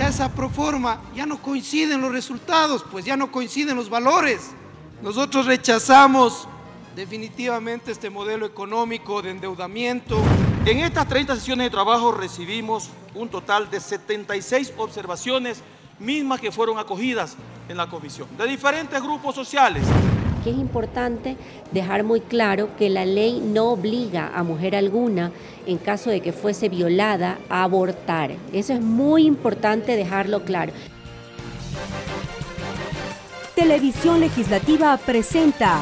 Ya esa proforma ya no coinciden los resultados, pues ya no coinciden los valores. Nosotros rechazamos definitivamente este modelo económico de endeudamiento. En estas 30 sesiones de trabajo recibimos un total de 76 observaciones, mismas que fueron acogidas en la comisión, de diferentes grupos sociales. Que es importante dejar muy claro que la ley no obliga a mujer alguna, en caso de que fuese violada, a abortar. Eso es muy importante dejarlo claro. Televisión Legislativa presenta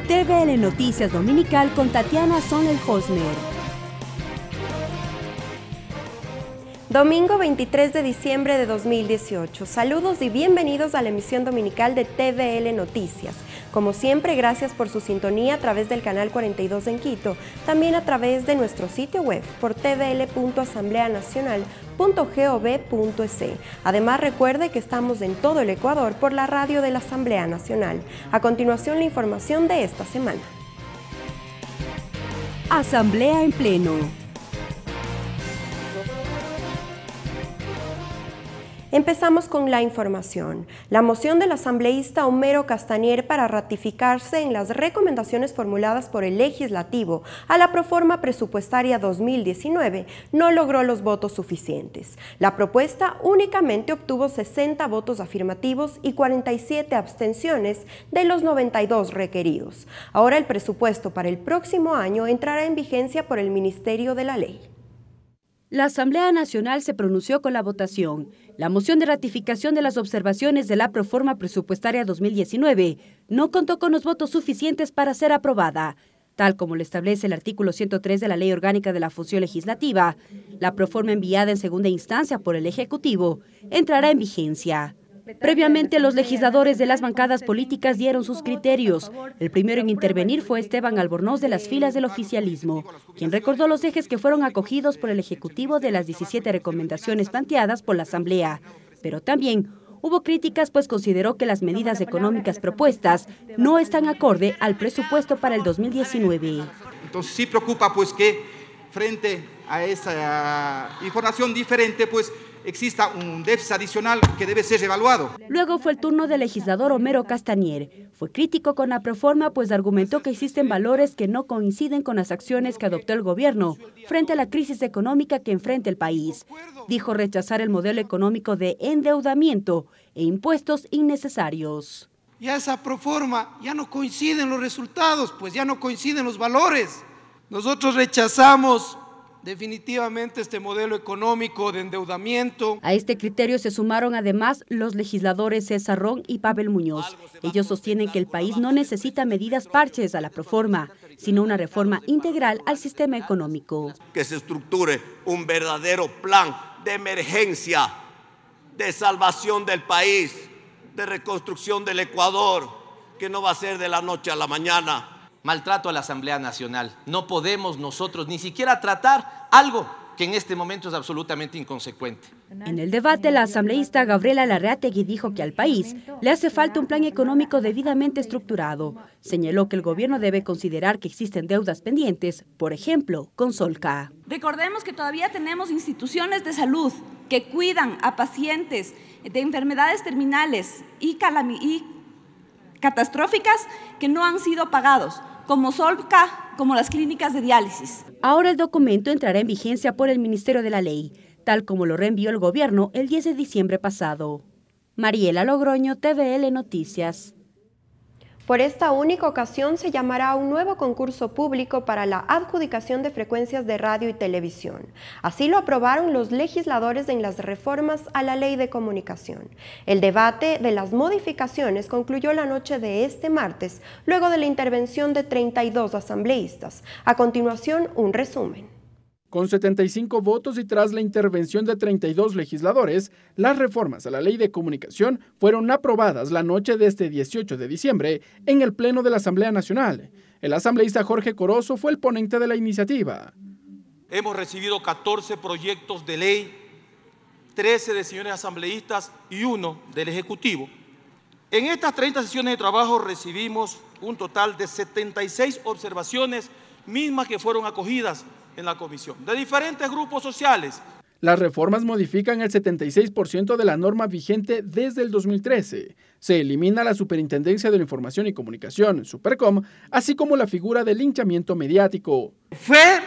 TVL Noticias Dominical con Tatiana Sonel-Hosner. Domingo 23 de diciembre de 2018. Saludos y bienvenidos a la emisión dominical de TVL Noticias. Como siempre, gracias por su sintonía a través del canal 42 en Quito, también a través de nuestro sitio web por tvl.asambleanacional.gov.es. Además, recuerde que estamos en todo el Ecuador por la radio de la Asamblea Nacional. A continuación, la información de esta semana. Asamblea en pleno. Empezamos con la información. La moción del asambleísta Homero Castanier para ratificarse en las recomendaciones formuladas por el Legislativo a la Proforma Presupuestaria 2019 no logró los votos suficientes. La propuesta únicamente obtuvo 60 votos afirmativos y 47 abstenciones de los 92 requeridos. Ahora el presupuesto para el próximo año entrará en vigencia por el Ministerio de la Ley. La Asamblea Nacional se pronunció con la votación. La moción de ratificación de las observaciones de la Proforma Presupuestaria 2019 no contó con los votos suficientes para ser aprobada. Tal como lo establece el artículo 103 de la Ley Orgánica de la Función Legislativa, la proforma enviada en segunda instancia por el Ejecutivo entrará en vigencia. Previamente, los legisladores de las bancadas políticas dieron sus criterios. El primero en intervenir fue Esteban Albornoz de las filas del oficialismo, quien recordó los ejes que fueron acogidos por el Ejecutivo de las 17 recomendaciones planteadas por la Asamblea. Pero también hubo críticas, pues consideró que las medidas económicas propuestas no están acorde al presupuesto para el 2019. Entonces sí preocupa pues que frente a esa información diferente pues exista un déficit adicional que debe ser evaluado. Luego fue el turno del legislador Homero Castanier. Fue crítico con la proforma, pues argumentó que existen valores que no coinciden con las acciones que adoptó el gobierno frente a la crisis económica que enfrenta el país. Dijo rechazar el modelo económico de endeudamiento e impuestos innecesarios. Ya esa proforma ya no coinciden los resultados, pues ya no coinciden los valores. Nosotros rechazamos definitivamente este modelo económico de endeudamiento. A este criterio se sumaron además los legisladores César Ron y Pavel Muñoz. Ellos sostienen que el país no necesita medidas parches a la proforma, sino una reforma integral al sistema económico. Que se estructure un verdadero plan de emergencia, de salvación del país, de reconstrucción del Ecuador, que no va a ser de la noche a la mañana. Maltrato a la Asamblea Nacional. No podemos nosotros ni siquiera tratar algo que en este momento es absolutamente inconsecuente. En el debate, la asambleísta Gabriela Larreategui dijo que al país le hace falta un plan económico debidamente estructurado. Señaló que el gobierno debe considerar que existen deudas pendientes, por ejemplo, con Solca. Recordemos que todavía tenemos instituciones de salud que cuidan a pacientes de enfermedades terminales y catastróficas que no han sido pagados, como Solca, como las clínicas de diálisis. Ahora el documento entrará en vigencia por el Ministerio de la Ley, tal como lo reenvió el gobierno el 10 de diciembre pasado. Mariela Logroño, TVL Noticias. Por esta única ocasión se llamará a un nuevo concurso público para la adjudicación de frecuencias de radio y televisión. Así lo aprobaron los legisladores en las reformas a la Ley de Comunicación. El debate de las modificaciones concluyó la noche de este martes, luego de la intervención de 32 asambleístas. A continuación, un resumen. Con 75 votos y tras la intervención de 32 legisladores, las reformas a la Ley de Comunicación fueron aprobadas la noche de este 18 de diciembre en el Pleno de la Asamblea Nacional. El asambleísta Jorge Corozo fue el ponente de la iniciativa. Hemos recibido 14 proyectos de ley, 13 de señores asambleístas y 1 del Ejecutivo. En estas 30 sesiones de trabajo recibimos un total de 76 observaciones, mismas que fueron acogidas en la comisión, de diferentes grupos sociales. Las reformas modifican el 76% de la norma vigente desde el 2013. Se elimina la Superintendencia de la Información y Comunicación, Supercom, así como la figura del linchamiento mediático. Fue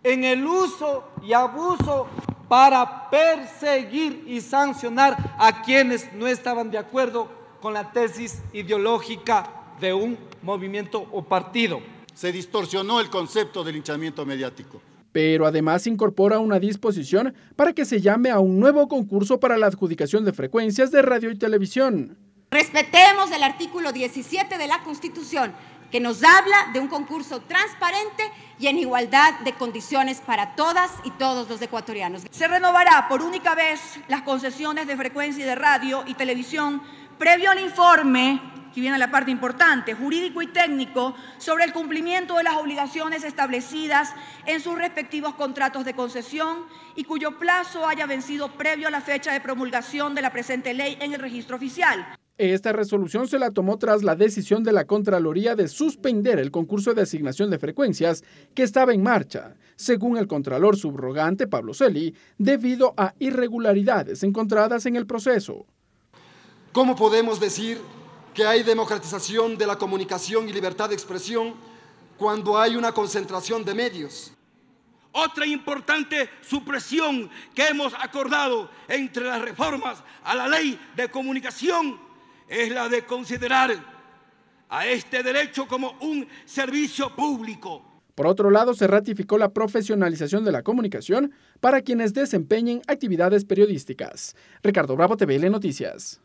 en el uso y abuso para perseguir y sancionar a quienes no estaban de acuerdo con la tesis ideológica de un movimiento o partido. Se distorsionó el concepto del linchamiento mediático. Pero además incorpora una disposición para que se llame a un nuevo concurso para la adjudicación de frecuencias de radio y televisión. Respetemos el artículo 17 de la Constitución, que nos habla de un concurso transparente y en igualdad de condiciones para todas y todos los ecuatorianos. Se renovará por única vez las concesiones de frecuencia de radio y televisión previo al informe, que viene la parte importante, jurídico y técnico, sobre el cumplimiento de las obligaciones establecidas en sus respectivos contratos de concesión y cuyo plazo haya vencido previo a la fecha de promulgación de la presente ley en el registro oficial. Esta resolución se la tomó tras la decisión de la Contraloría de suspender el concurso de asignación de frecuencias que estaba en marcha, según el Contralor subrogante Pablo Celi, debido a irregularidades encontradas en el proceso. ¿Cómo podemos decir que hay democratización de la comunicación y libertad de expresión cuando hay una concentración de medios? Otra importante supresión que hemos acordado entre las reformas a la ley de comunicación es la de considerar a este derecho como un servicio público. Por otro lado, se ratificó la profesionalización de la comunicación para quienes desempeñen actividades periodísticas. Ricardo Bravo, TVL Noticias.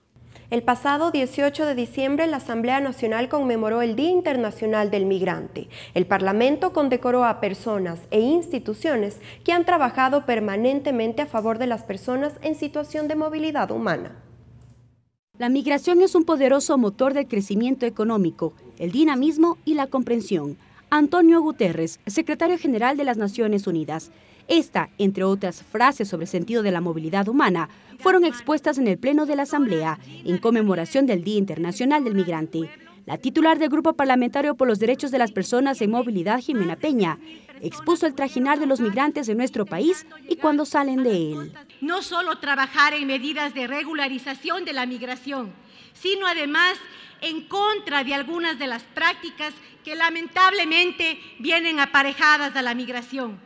El pasado 18 de diciembre, la Asamblea Nacional conmemoró el Día Internacional del Migrante. El Parlamento condecoró a personas e instituciones que han trabajado permanentemente a favor de las personas en situación de movilidad humana. La migración es un poderoso motor del crecimiento económico, el dinamismo y la comprensión. Antonio Guterres, secretario general de las Naciones Unidas. Esta, entre otras frases sobre el sentido de la movilidad humana, fueron expuestas en el Pleno de la Asamblea en conmemoración del Día Internacional del Migrante. La titular del Grupo Parlamentario por los Derechos de las Personas en Movilidad, Jimena Peña, expuso el trajinar de los migrantes en nuestro país y cuando salen de él. No solo trabajar en medidas de regularización de la migración, sino además en contra de algunas de las prácticas que lamentablemente vienen aparejadas a la migración.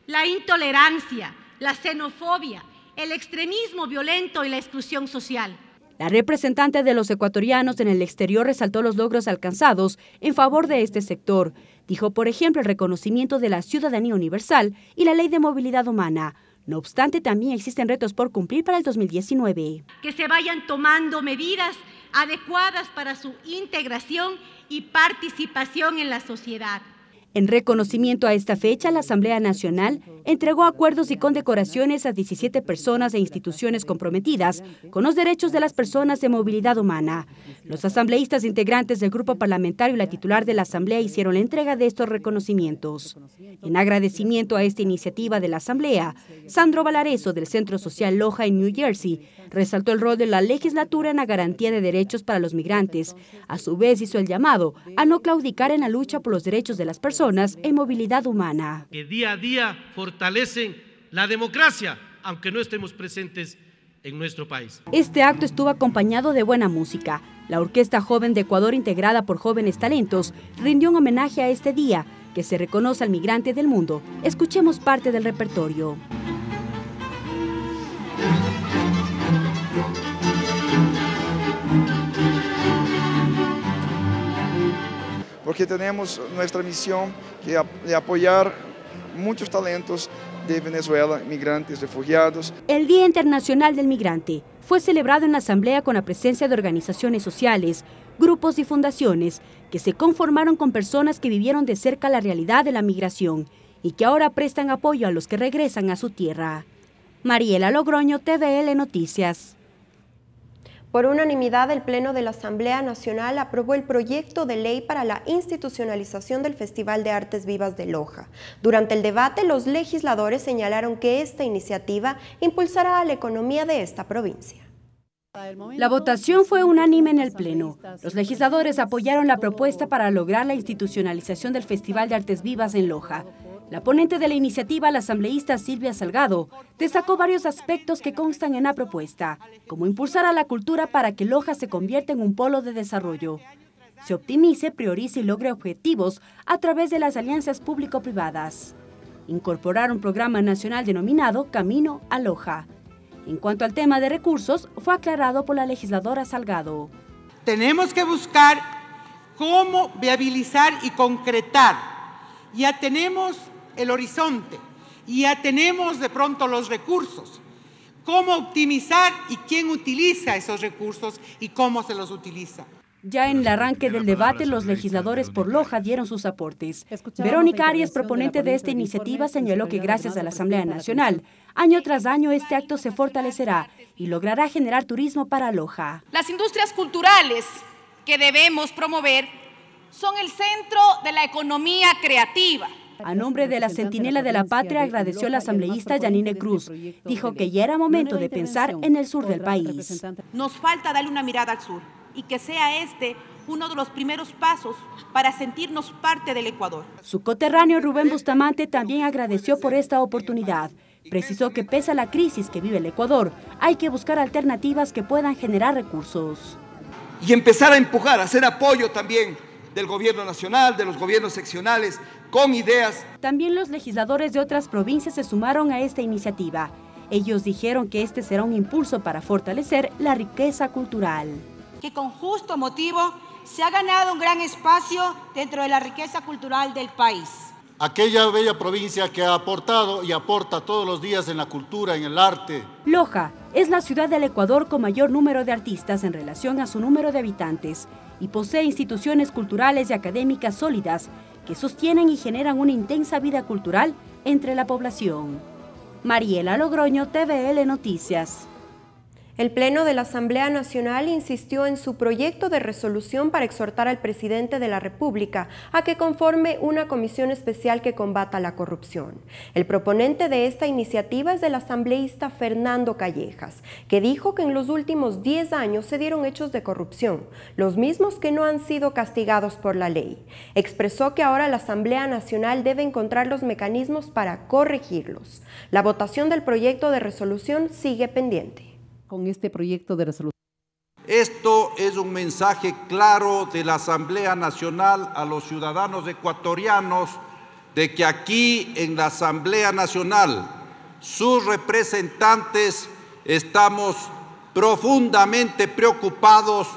La intolerancia, la xenofobia, el extremismo violento y la exclusión social. La representante de los ecuatorianos en el exterior resaltó los logros alcanzados en favor de este sector. Dijo, por ejemplo, el reconocimiento de la ciudadanía universal y la ley de movilidad humana. No obstante, también existen retos por cumplir para el 2019. Que se vayan tomando medidas adecuadas para su integración y participación en la sociedad. En reconocimiento a esta fecha, la Asamblea Nacional entregó acuerdos y condecoraciones a 17 personas e instituciones comprometidas con los derechos de las personas de movilidad humana. Los asambleístas integrantes del grupo parlamentario y la titular de la Asamblea hicieron la entrega de estos reconocimientos. En agradecimiento a esta iniciativa de la Asamblea, Sandro Valareso, del Centro Social Loja en New Jersey, resaltó el rol de la legislatura en la garantía de derechos para los migrantes. A su vez, hizo el llamado a no claudicar en la lucha por los derechos de las personas en movilidad humana. Que día a día fortalecen la democracia, aunque no estemos presentes en nuestro país. Este acto estuvo acompañado de buena música. La Orquesta Joven de Ecuador, integrada por jóvenes talentos, rindió un homenaje a este día, que se reconoce al migrante del mundo. Escuchemos parte del repertorio. Porque tenemos nuestra misión de apoyar muchos talentos de Venezuela, migrantes, refugiados. El Día Internacional del Migrante fue celebrado en la Asamblea con la presencia de organizaciones sociales, grupos y fundaciones que se conformaron con personas que vivieron de cerca la realidad de la migración y que ahora prestan apoyo a los que regresan a su tierra. Mariela Logroño, TVL Noticias. Por unanimidad, el Pleno de la Asamblea Nacional aprobó el proyecto de ley para la institucionalización del Festival de Artes Vivas de Loja. Durante el debate, los legisladores señalaron que esta iniciativa impulsará a la economía de esta provincia. La votación fue unánime en el Pleno. Los legisladores apoyaron la propuesta para lograr la institucionalización del Festival de Artes Vivas en Loja. La ponente de la iniciativa, la asambleísta Silvia Salgado, destacó varios aspectos que constan en la propuesta, como impulsar a la cultura para que Loja se convierta en un polo de desarrollo. Se optimice, priorice y logre objetivos a través de las alianzas público-privadas. Incorporar un programa nacional denominado Camino a Loja. En cuanto al tema de recursos, fue aclarado por la legisladora Salgado. Tenemos que buscar cómo viabilizar y concretar. Ya tenemos el horizonte, ya tenemos de pronto los recursos. Cómo optimizar y quién utiliza esos recursos y cómo se los utiliza. Ya en el arranque del debate, los legisladores por Loja dieron sus aportes. Verónica Arias, proponente de esta iniciativa, señaló que gracias a la Asamblea Nacional, año tras año este acto se fortalecerá y logrará generar turismo para Loja. Las industrias culturales que debemos promover son el centro de la economía creativa. A nombre de la Centinela de la Patria, agradeció la asambleísta Yanine Cruz. Dijo que ya era momento de pensar en el sur del país. Nos falta darle una mirada al sur y que sea este uno de los primeros pasos para sentirnos parte del Ecuador. Su coterráneo Rubén Bustamante también agradeció por esta oportunidad. Precisó que pese a la crisis que vive el Ecuador, hay que buscar alternativas que puedan generar recursos. Y empezar a empujar, a hacer apoyo también del gobierno nacional, de los gobiernos seccionales, con ideas. También los legisladores de otras provincias se sumaron a esta iniciativa. Ellos dijeron que este será un impulso para fortalecer la riqueza cultural. Que con justo motivo se ha ganado un gran espacio dentro de la riqueza cultural del país. Aquella bella provincia que ha aportado y aporta todos los días en la cultura, en el arte. Loja es la ciudad del Ecuador con mayor número de artistas en relación a su número de habitantes y posee instituciones culturales y académicas sólidas que sostienen y generan una intensa vida cultural entre la población. Mariela Logroño, TVL Noticias. El Pleno de la Asamblea Nacional insistió en su proyecto de resolución para exhortar al presidente de la República a que conforme una comisión especial que combata la corrupción. El proponente de esta iniciativa es el asambleísta Fernando Callejas, que dijo que en los últimos 10 años se dieron hechos de corrupción, los mismos que no han sido castigados por la ley. Expresó que ahora la Asamblea Nacional debe encontrar los mecanismos para corregirlos. La votación del proyecto de resolución sigue pendiente. Con este proyecto de resolución. Esto es un mensaje claro de la Asamblea Nacional a los ciudadanos ecuatorianos de que aquí en la Asamblea Nacional sus representantes estamos profundamente preocupados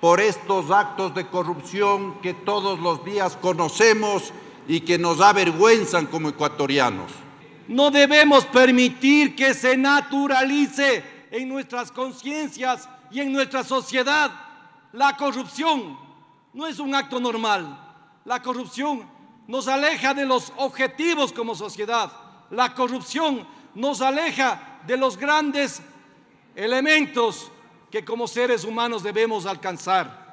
por estos actos de corrupción que todos los días conocemos y que nos avergüenzan como ecuatorianos. No debemos permitir que se naturalice en nuestras conciencias y en nuestra sociedad. La corrupción no es un acto normal. La corrupción nos aleja de los objetivos como sociedad. La corrupción nos aleja de los grandes elementos que como seres humanos debemos alcanzar.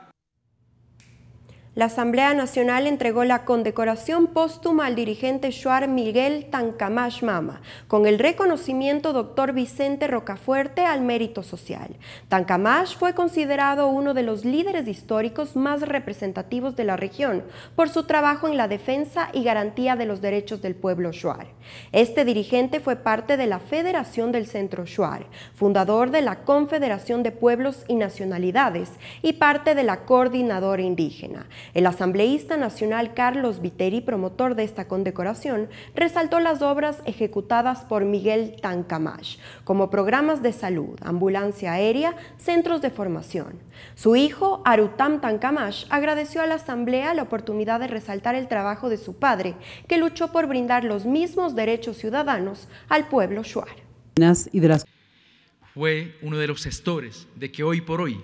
La Asamblea Nacional entregó la condecoración póstuma al dirigente shuar Miguel Tancamash Mama, con el reconocimiento Dr. Vicente Rocafuerte al mérito social. Tancamash fue considerado uno de los líderes históricos más representativos de la región por su trabajo en la defensa y garantía de los derechos del pueblo shuar. Este dirigente fue parte de la Federación del Centro Shuar, fundador de la Confederación de Pueblos y Nacionalidades y parte de la Coordinadora Indígena. El asambleísta nacional Carlos Viteri, promotor de esta condecoración, resaltó las obras ejecutadas por Miguel Tancamash, como programas de salud, ambulancia aérea, centros de formación. Su hijo, Arutam Tancamash, agradeció a la asamblea la oportunidad de resaltar el trabajo de su padre, que luchó por brindar los mismos derechos ciudadanos al pueblo shuar. Fue uno de los gestores de que hoy por hoy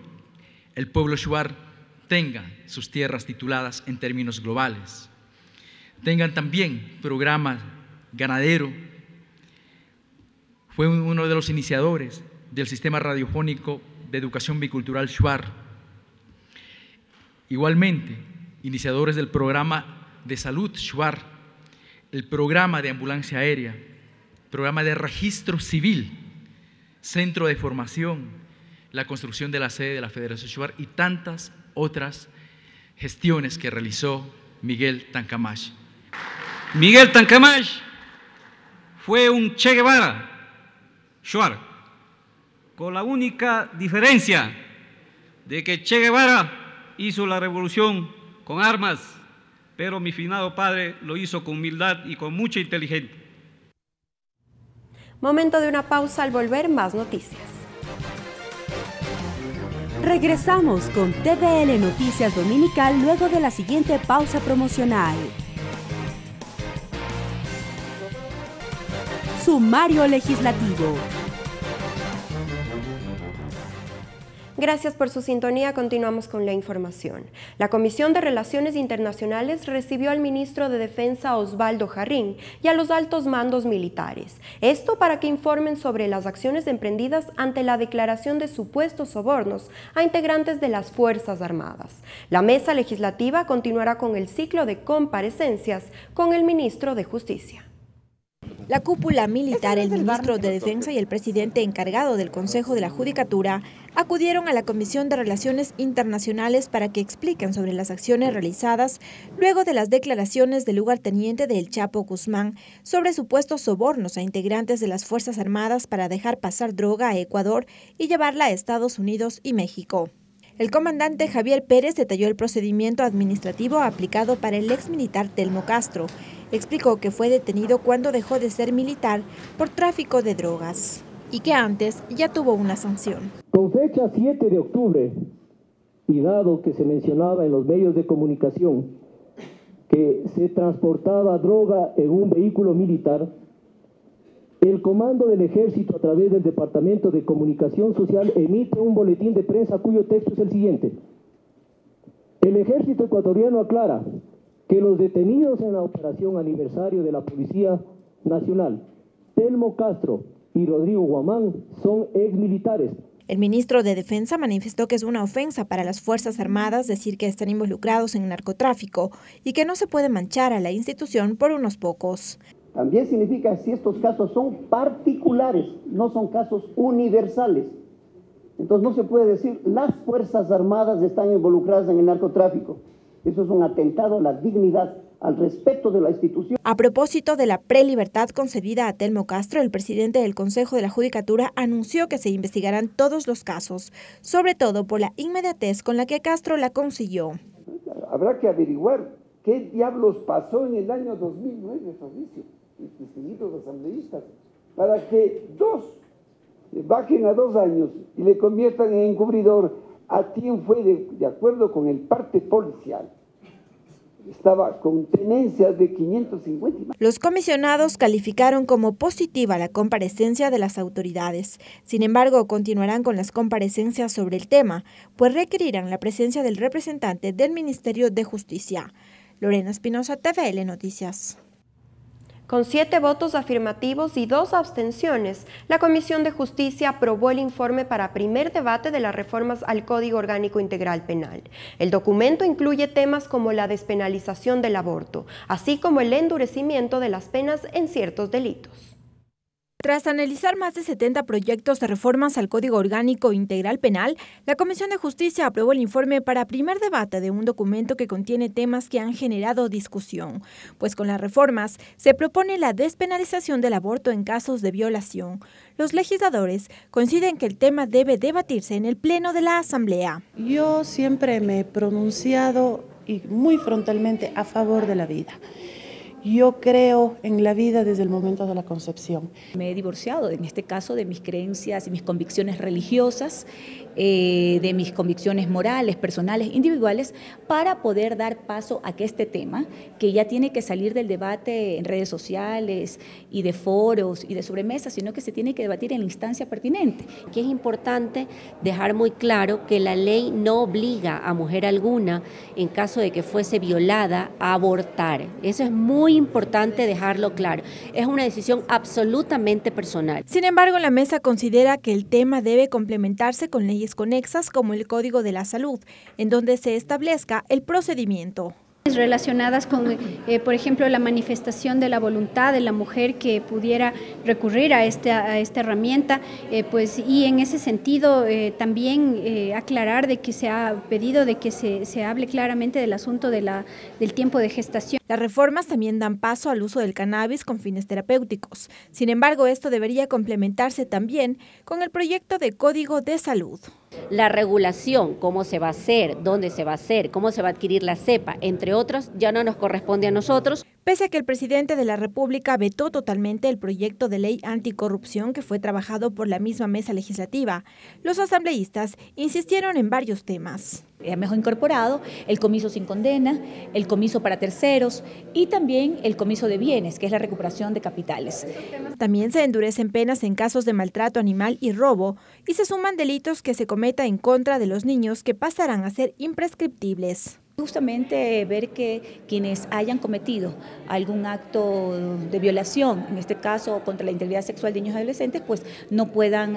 el pueblo shuar tengan sus tierras tituladas en términos globales, tengan también programa ganadero. Fue uno de los iniciadores del sistema radiofónico de educación bicultural shuar. Igualmente, iniciadores del programa de salud shuar, el programa de ambulancia aérea, programa de registro civil, centro de formación, la construcción de la sede de la Federación Shuar y tantas otras gestiones que realizó Miguel Tancamash. Miguel Tancamash fue un Che Guevara, Shuar, con la única diferencia de que Che Guevara hizo la revolución con armas, pero mi finado padre lo hizo con humildad y con mucha inteligencia. Momento de una pausa, al volver más noticias. Regresamos con TVL Noticias Dominical luego de la siguiente pausa promocional. Sumario legislativo. Gracias por su sintonía. Continuamos con la información. La Comisión de Relaciones Internacionales recibió al ministro de Defensa Osvaldo Jarrín y a los altos mandos militares. Esto para que informen sobre las acciones emprendidas ante la declaración de supuestos sobornos a integrantes de las Fuerzas Armadas. La mesa legislativa continuará con el ciclo de comparecencias con el ministro de Justicia. La cúpula militar, el ministro de Defensa y el presidente encargado del Consejo de la Judicatura acudieron a la Comisión de Relaciones Internacionales para que expliquen sobre las acciones realizadas luego de las declaraciones del lugarteniente del Chapo Guzmán sobre supuestos sobornos a integrantes de las Fuerzas Armadas para dejar pasar droga a Ecuador y llevarla a Estados Unidos y México. El comandante Javier Pérez detalló el procedimiento administrativo aplicado para el exmilitar Telmo Castro. Explicó que fue detenido cuando dejó de ser militar por tráfico de drogas y que antes ya tuvo una sanción. Con fecha 7 de octubre, y dado que se mencionaba en los medios de comunicación que se transportaba droga en un vehículo militar, el Comando del Ejército, a través del Departamento de Comunicación Social, emite un boletín de prensa cuyo texto es el siguiente. El Ejército ecuatoriano aclara que los detenidos en la operación aniversario de la Policía Nacional, Telmo Castro y Rodrigo Guamán, son exmilitares. El ministro de Defensa manifestó que es una ofensa para las Fuerzas Armadas decir que están involucrados en narcotráfico y que no se puede manchar a la institución por unos pocos. También significa si estos casos son particulares, no son casos universales. Entonces no se puede decir las Fuerzas Armadas están involucradas en el narcotráfico. Eso es un atentado a la dignidad, al respeto de la institución. A propósito de la prelibertad concedida a Telmo Castro, el presidente del Consejo de la Judicatura anunció que se investigarán todos los casos, sobre todo por la inmediatez con la que Castro la consiguió. Habrá que averiguar qué diablos pasó en el año 2009, Fabricio, distinguidos asambleístas, para que bajen a 2 años y le conviertan en encubridor a quien fue de acuerdo con el parte policial. Estaba con tenencias de 550 y más. Los comisionados calificaron como positiva la comparecencia de las autoridades. Sin embargo, continuarán con las comparecencias sobre el tema, pues requerirán la presencia del representante del Ministerio de Justicia. Lorena Espinosa, TVL Noticias. Con 7 votos afirmativos y 2 abstenciones, la Comisión de Justicia aprobó el informe para primer debate de las reformas al Código Orgánico Integral Penal. El documento incluye temas como la despenalización del aborto, así como el endurecimiento de las penas en ciertos delitos. Tras analizar más de 70 proyectos de reformas al Código Orgánico Integral Penal, la Comisión de Justicia aprobó el informe para primer debate de un documento que contiene temas que han generado discusión, pues con las reformas se propone la despenalización del aborto en casos de violación. Los legisladores coinciden que el tema debe debatirse en el Pleno de la Asamblea. Yo siempre me he pronunciado y muy frontalmente a favor de la vida. Yo creo en la vida desde el momento de la concepción. Me he divorciado, en este caso, de mis creencias y mis convicciones religiosas, de mis convicciones morales, personales, individuales, para poder dar paso a que este tema, que ya tiene que salir del debate en redes sociales y de foros y de sobremesas, sino que se tiene que debatir en la instancia pertinente. Que es importante dejar muy claro que la ley no obliga a mujer alguna, en caso de que fuese violada, a abortar. Eso es muy importante dejarlo claro. Es una decisión absolutamente personal. Sin embargo, la mesa considera que el tema debe complementarse con leyes conexas como el Código de la Salud, en donde se establezca el procedimiento. relacionadas con, por ejemplo, la manifestación de la voluntad de la mujer que pudiera recurrir a esta herramienta, pues, y en ese sentido también aclarar de que se ha pedido de que se hable claramente del asunto del tiempo de gestación. Las reformas también dan paso al uso del cannabis con fines terapéuticos. Sin embargo, esto debería complementarse también con el proyecto de Código de Salud. La regulación, cómo se va a hacer, dónde se va a hacer, cómo se va a adquirir la cepa, entre otros, ya no nos corresponde a nosotros. Pese a que el presidente de la República vetó totalmente el proyecto de ley anticorrupción que fue trabajado por la misma mesa legislativa, los asambleístas insistieron en varios temas. Hemos incorporado el comiso sin condena, el comiso para terceros y también el comiso de bienes, que es la recuperación de capitales. También se endurecen penas en casos de maltrato animal y robo y se suman delitos que se cometa en contra de los niños que pasarán a ser imprescriptibles. Justamente ver que quienes hayan cometido algún acto de violación, en este caso contra la integridad sexual de niños y adolescentes, pues no puedan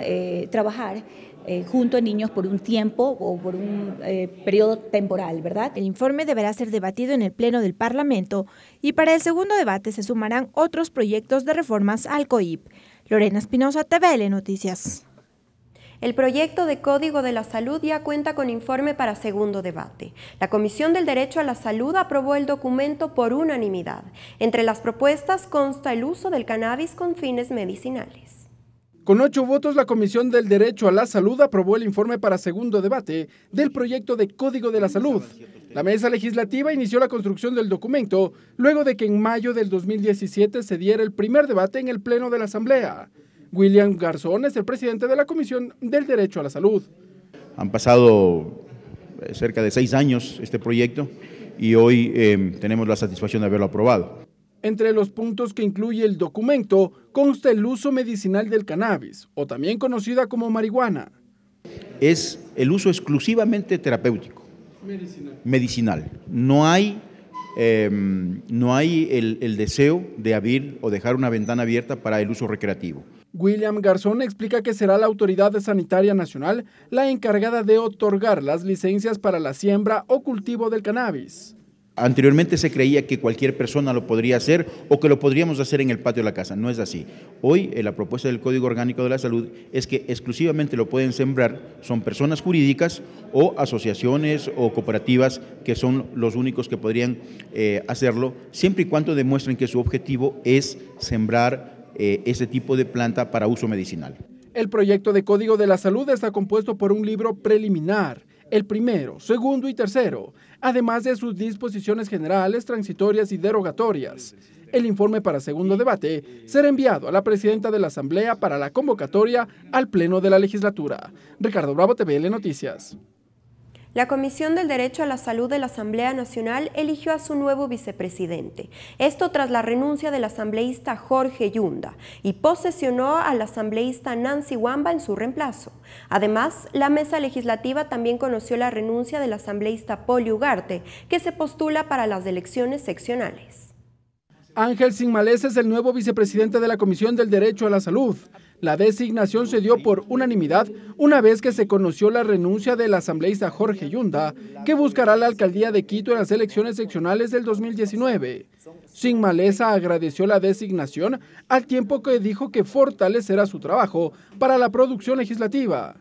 trabajar junto a niños por un tiempo o por un periodo temporal, ¿verdad? El informe deberá ser debatido en el Pleno del Parlamento y para el segundo debate se sumarán otros proyectos de reformas al COIP. Lorena Espinosa, TVL Noticias. El proyecto de Código de la Salud ya cuenta con informe para segundo debate. La Comisión del Derecho a la Salud aprobó el documento por unanimidad. Entre las propuestas consta el uso del cannabis con fines medicinales. Con 8 votos, la Comisión del Derecho a la Salud aprobó el informe para segundo debate del proyecto de Código de la Salud. La mesa legislativa inició la construcción del documento luego de que en mayo del 2017 se diera el primer debate en el Pleno de la Asamblea. William Garzón es el presidente de la Comisión del Derecho a la Salud. Han pasado cerca de 6 años este proyecto y hoy tenemos la satisfacción de haberlo aprobado. Entre los puntos que incluye el documento consta el uso medicinal del cannabis, o también conocida como marihuana. Es el uso exclusivamente terapéutico, medicinal. No hay el deseo de abrir o dejar una ventana abierta para el uso recreativo. William Garzón explica que será la Autoridad Sanitaria Nacional la encargada de otorgar las licencias para la siembra o cultivo del cannabis. Anteriormente se creía que cualquier persona lo podría hacer o que lo podríamos hacer en el patio de la casa. No es así. Hoy la propuesta del Código Orgánico de la Salud es que exclusivamente lo pueden sembrar son personas jurídicas o asociaciones o cooperativas que son los únicos que podrían hacerlo, siempre y cuando demuestren que su objetivo es sembrar ese tipo de planta para uso medicinal. El proyecto de Código de la Salud está compuesto por un libro preliminar, el primero, segundo y tercero, además de sus disposiciones generales, transitorias y derogatorias. El informe para segundo debate será enviado a la presidenta de la Asamblea para la convocatoria al Pleno de la Legislatura. Ricardo Bravo, TVL Noticias. La Comisión del Derecho a la Salud de la Asamblea Nacional eligió a su nuevo vicepresidente. Esto tras la renuncia del asambleísta Jorge Yunda y posesionó a la asambleísta Nancy Wamba en su reemplazo. Además, la mesa legislativa también conoció la renuncia del asambleísta Poli Ugarte, que se postula para las elecciones seccionales. Ángel Sinmalés es el nuevo vicepresidente de la Comisión del Derecho a la Salud. La designación se dio por unanimidad una vez que se conoció la renuncia del asambleísta Jorge Yunda, que buscará la alcaldía de Quito en las elecciones seccionales del 2019. Sinmalés agradeció la designación al tiempo que dijo que fortalecerá su trabajo para la producción legislativa.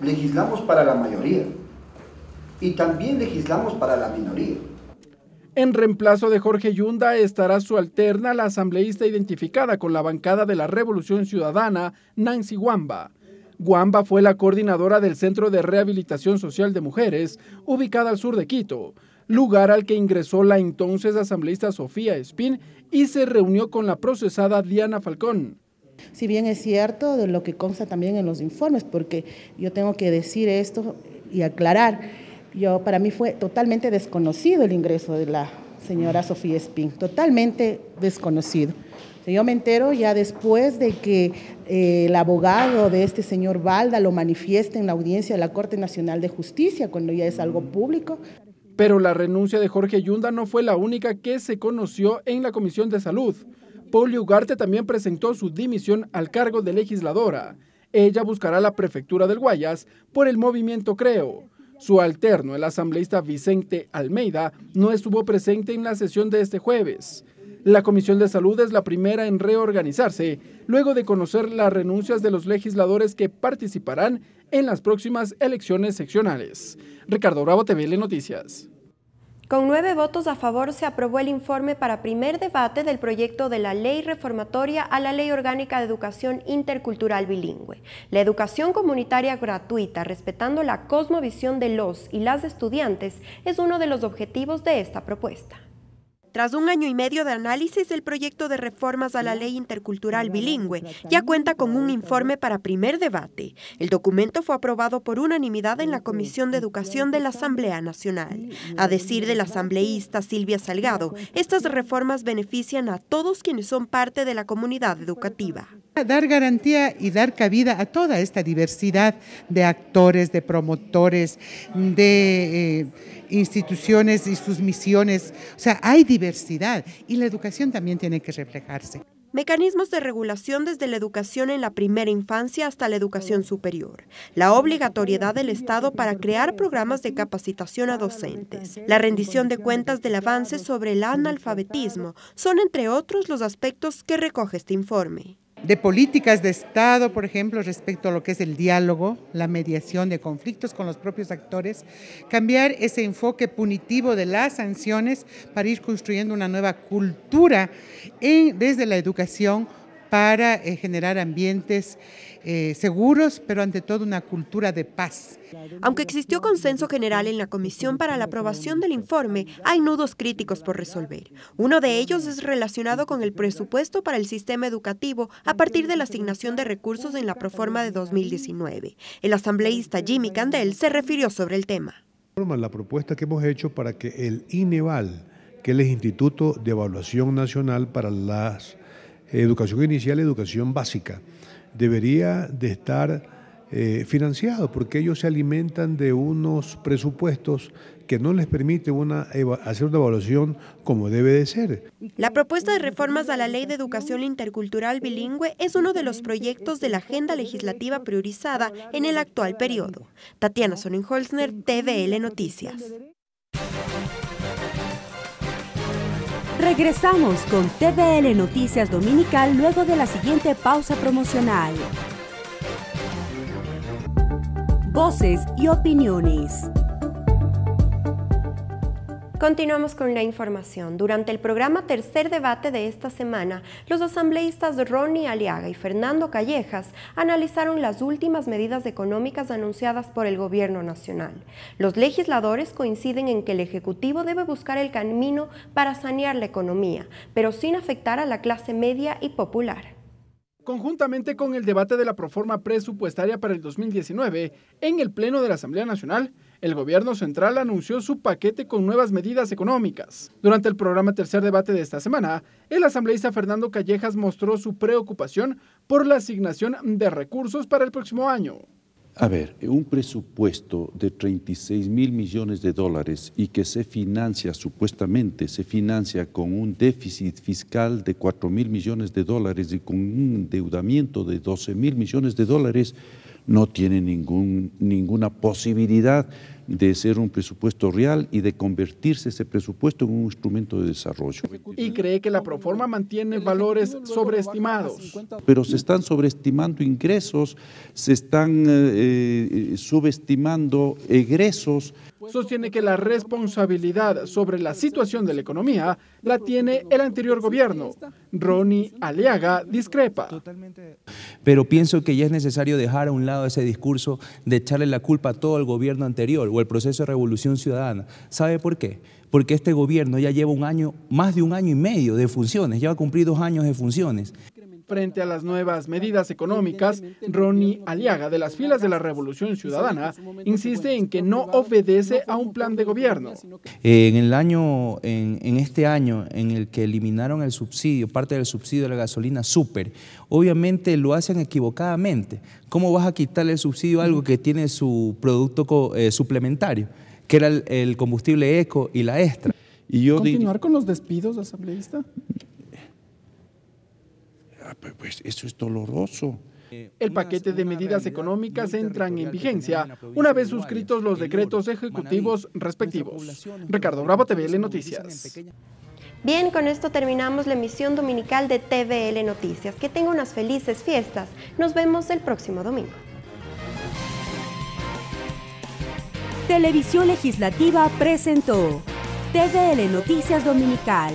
Legislamos para la mayoría y también legislamos para la minoría. En reemplazo de Jorge Yunda estará su alterna, la asambleísta identificada con la bancada de la Revolución Ciudadana, Nancy Wamba. Wamba fue la coordinadora del Centro de Rehabilitación Social de Mujeres, ubicada al sur de Quito, lugar al que ingresó la entonces asambleísta Sofía Espín y se reunió con la procesada Diana Falcón. Si bien es cierto de lo que consta también en los informes, porque yo tengo que decir esto y aclarar, para mí fue totalmente desconocido el ingreso de la señora Sofía Espín, totalmente desconocido. Yo me entero ya después de que el abogado de este señor Balda lo manifiesta en la audiencia de la Corte Nacional de Justicia, cuando ya es algo público. Pero la renuncia de Jorge Yunda no fue la única que se conoció en la Comisión de Salud. Poli Ugarte también presentó su dimisión al cargo de legisladora. Ella buscará la prefectura del Guayas por el movimiento Creo. Su alterno, el asambleísta Vicente Almeida, no estuvo presente en la sesión de este jueves. La Comisión de Salud es la primera en reorganizarse, luego de conocer las renuncias de los legisladores que participarán en las próximas elecciones seccionales. Ricardo Bravo, TVL Noticias. Con 9 votos a favor se aprobó el informe para primer debate del proyecto de la Ley Reformatoria a la Ley Orgánica de Educación Intercultural Bilingüe. La educación comunitaria gratuita, respetando la cosmovisión de los y las estudiantes, es uno de los objetivos de esta propuesta. Tras 1 año y medio de análisis, el proyecto de reformas a la Ley Intercultural Bilingüe ya cuenta con un informe para primer debate. El documento fue aprobado por unanimidad en la Comisión de Educación de la Asamblea Nacional. A decir de la asambleísta Silvia Salgado, estas reformas benefician a todos quienes son parte de la comunidad educativa. Dar garantía y dar cabida a toda esta diversidad de actores, de promotores, de instituciones y sus misiones. O sea, hay diversidad y la educación también tiene que reflejarse. Mecanismos de regulación desde la educación en la primera infancia hasta la educación superior. La obligatoriedad del Estado para crear programas de capacitación a docentes. La rendición de cuentas del avance sobre el analfabetismo son, entre otros, los aspectos que recoge este informe. De políticas de Estado, por ejemplo, respecto a lo que es el diálogo, la mediación de conflictos con los propios actores, cambiar ese enfoque punitivo de las sanciones para ir construyendo una nueva cultura desde la educación para generar ambientes seguros, pero ante todo una cultura de paz. Aunque existió consenso general en la Comisión para la aprobación del informe, hay nudos críticos por resolver. Uno de ellos es relacionado con el presupuesto para el sistema educativo a partir de la asignación de recursos en la Proforma de 2019. El asambleísta Jimmy Candel se refirió sobre el tema. La propuesta que hemos hecho para que el INEVAL, que es el Instituto de Evaluación Nacional para la Educación Inicial y Educación Básica, debería de estar financiado, porque ellos se alimentan de unos presupuestos que no les permiten hacer una evaluación como debe de ser. La propuesta de reformas a la Ley de Educación Intercultural Bilingüe es uno de los proyectos de la agenda legislativa priorizada en el actual periodo. Tatiana Sonnenholzner, TVL Noticias. Regresamos con TVL Noticias Dominical luego de la siguiente pausa promocional. Voces y opiniones. Continuamos con la información. Durante el programa Tercer Debate de esta semana, los asambleístas Ronnie Aliaga y Fernando Callejas analizaron las últimas medidas económicas anunciadas por el Gobierno Nacional. Los legisladores coinciden en que el Ejecutivo debe buscar el camino para sanear la economía, pero sin afectar a la clase media y popular. Conjuntamente con el debate de la proforma presupuestaria para el 2019, en el Pleno de la Asamblea Nacional, el Gobierno Central anunció su paquete con nuevas medidas económicas. Durante el programa Tercer Debate de esta semana, el asambleísta Fernando Callejas mostró su preocupación por la asignación de recursos para el próximo año. A ver, un presupuesto de 36.000 millones de dólares y que supuestamente se financia con un déficit fiscal de 4.000 millones de dólares y con un endeudamiento de 12.000 millones de dólares, no tiene ninguna posibilidad de ser un presupuesto real y de convertirse ese presupuesto en un instrumento de desarrollo. Y cree que la proforma mantiene valores sobreestimados. Pero se están sobreestimando ingresos, se están subestimando egresos. Sostiene que la responsabilidad sobre la situación de la economía la tiene el anterior gobierno. Ronnie Aliaga discrepa. Pero pienso que ya es necesario dejar a un lado ese discurso de echarle la culpa a todo el gobierno anterior o el proceso de revolución ciudadana. ¿Sabe por qué? Porque este gobierno ya lleva más de un año y medio de funciones, ya va a cumplir 2 años de funciones. Frente a las nuevas medidas económicas, Ronnie Aliaga, de las filas de la Revolución Ciudadana, insiste en que no obedece a un plan de gobierno. En este año en el que eliminaron el subsidio, parte del subsidio de la gasolina súper, obviamente lo hacen equivocadamente. ¿Cómo vas a quitarle el subsidio a algo que tiene su producto suplementario, que era el combustible eco y la extra? ¿Continuar con los despidos, asambleísta? Pues eso es doloroso. El paquete de medidas económicas entran en vigencia una vez suscritos los decretos ejecutivos respectivos. Ricardo Bravo, TVL Noticias. Bien, con esto terminamos la emisión dominical de TVL Noticias. Que tenga unas felices fiestas. Nos vemos el próximo domingo. Televisión Legislativa presentó TVL Noticias Dominical.